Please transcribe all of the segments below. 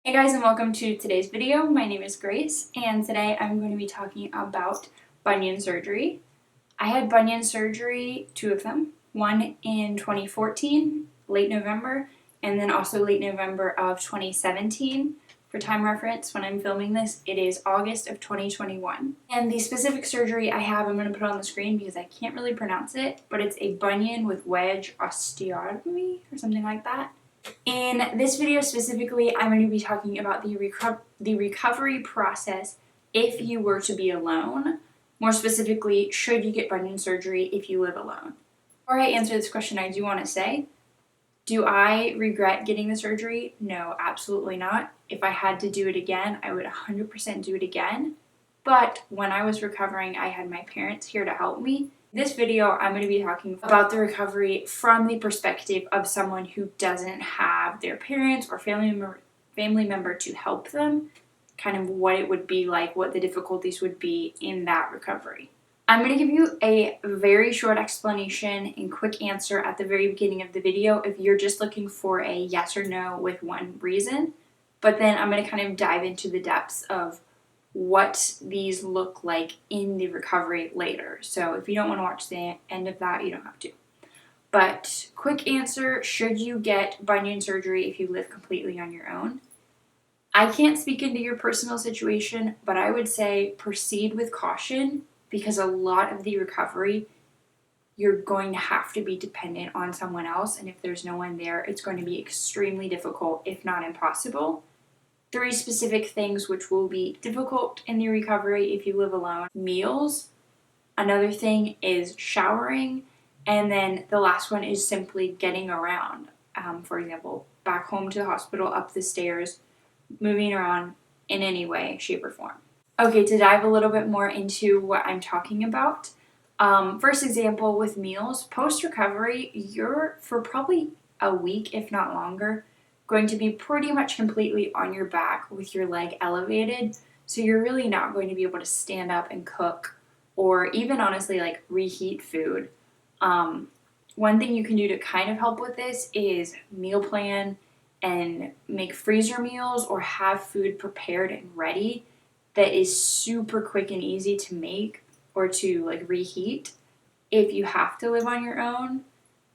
Hey guys, and welcome to today's video. My name is Grace and today I'm going to be talking about bunion surgery. I had bunion surgery, two of them, one in 2014, late November, and then also late November of 2017. For time reference, when I'm filming this, it is August of 2021. And the specific surgery I have, I'm going to put on the screen because I can't really pronounce it, but it's a bunion with wedge osteotomy or something like that. In this video specifically, I'm going to be talking about the recovery process if you were to be alone. More specifically, should you get bunion surgery if you live alone? Before I answer this question, I do want to say, do I regret getting the surgery? No, absolutely not. If I had to do it again, I would 100% do it again. But when I was recovering, I had my parents here to help me. In this video, I'm going to be talking about the recovery from the perspective of someone who doesn't have their parents or family member to help them, kind of what it would be like, what the difficulties would be in that recovery. I'm going to give you a very short explanation and quick answer at the very beginning of the video if you're just looking for a yes or no with one reason, but then I'm going to kind of dive into the depths of what these look like in the recovery later. So if you don't want to watch the end of that, you don't have to. But quick answer, should you get bunion surgery if you live completely on your own? I can't speak into your personal situation, but I would say proceed with caution because a lot of the recovery, you're going to have to be dependent on someone else. And if there's no one there, it's going to be extremely difficult, if not impossible. 3 specific things which will be difficult in the recovery if you live alone. Meals. Another thing is showering. And then the last one is simply getting around. For example, back home to the hospital, up the stairs, moving around in any way, shape, or form. Okay, to dive a little bit more into what I'm talking about. First example with meals. Post-recovery, you're for probably a week, if not longer, going to be pretty much completely on your back with your leg elevated. So you're really not going to be able to stand up and cook or even honestly like reheat food. One thing you can do to kind of help with this is meal plan and make freezer meals or have food prepared and ready that is super quick and easy to make or to like reheat if you have to live on your own.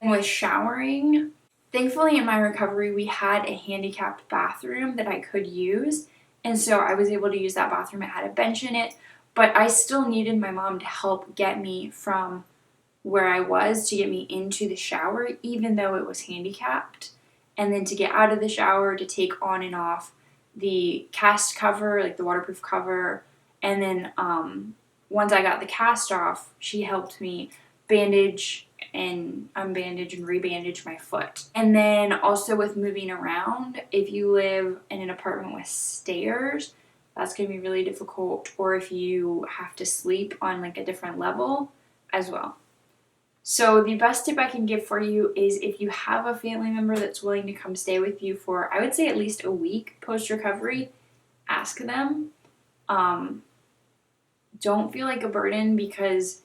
And with showering, thankfully in my recovery we had a handicapped bathroom that I could use, and so I was able to use that bathroom. It had a bench in it, but I still needed my mom to help get me from where I was to get me into the shower even though it was handicapped, and then to get out of the shower to take on and off the cast cover, like the waterproof cover, and then once I got the cast off, she helped me bandage and unbandage and rebandage my foot. And then also with moving around, if you live in an apartment with stairs, that's going to be really difficult, or if you have to sleep on like a different level as well. So the best tip I can give for you is if you have a family member that's willing to come stay with you for, I would say at least a week post-recovery, ask them. Don't feel like a burden because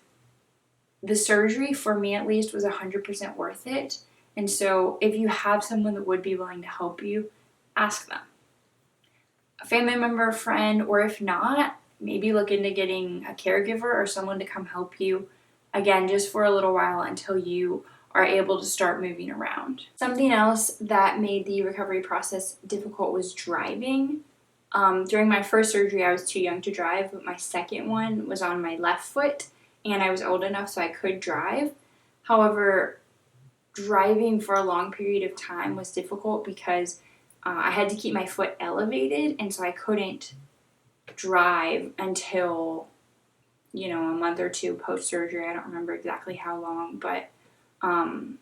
the surgery, for me at least, was 100% worth it. And so if you have someone that would be willing to help you, ask them. A family member, friend, or if not, maybe look into getting a caregiver or someone to come help you, again, just for a little while until you are able to start moving around. Something else that made the recovery process difficult was driving. During my first surgery, I was too young to drive, but my second one was on my left foot, and I was old enough so I could drive. However, driving for a long period of time was difficult because I had to keep my foot elevated, and so I couldn't drive until, a month or two post-surgery. I don't remember exactly how long, but I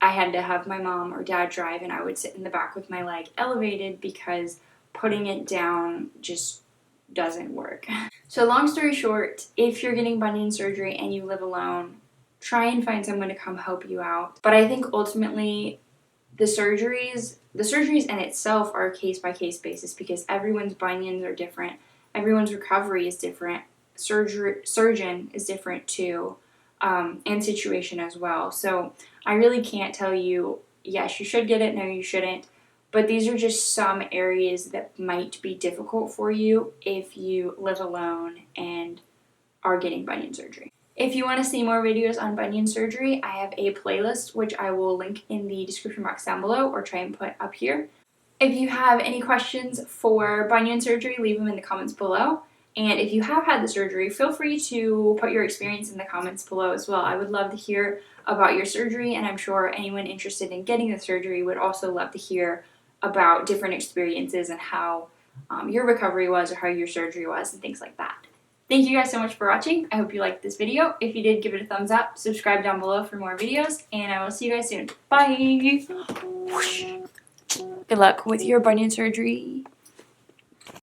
had to have my mom or dad drive, and I would sit in the back with my leg elevated because putting it down just doesn't work. So long story short, if you're getting bunion surgery and you live alone, try and find someone to come help you out. But I think ultimately the surgeries in itself are a case-by-case basis because everyone's bunions are different. Everyone's recovery is different. Surgeon is different too, and situation as well. So I really can't tell you, yes, you should get it, no, you shouldn't. but these are just some areas that might be difficult for you if you live alone and are getting bunion surgery. If you want to see more videos on bunion surgery, I have a playlist which I will link in the description box down below or try and put up here. If you have any questions for bunion surgery, leave them in the comments below. And if you have had the surgery, feel free to put your experience in the comments below as well. I would love to hear about your surgery, and I'm sure anyone interested in getting the surgery would also love to hear about different experiences and how your recovery was or how your surgery was and things like that. Thank you guys so much for watching. I hope you liked this video. If you did, give it a thumbs up, subscribe down below for more videos, and I will see you guys soon. Bye! Good luck with your bunion surgery.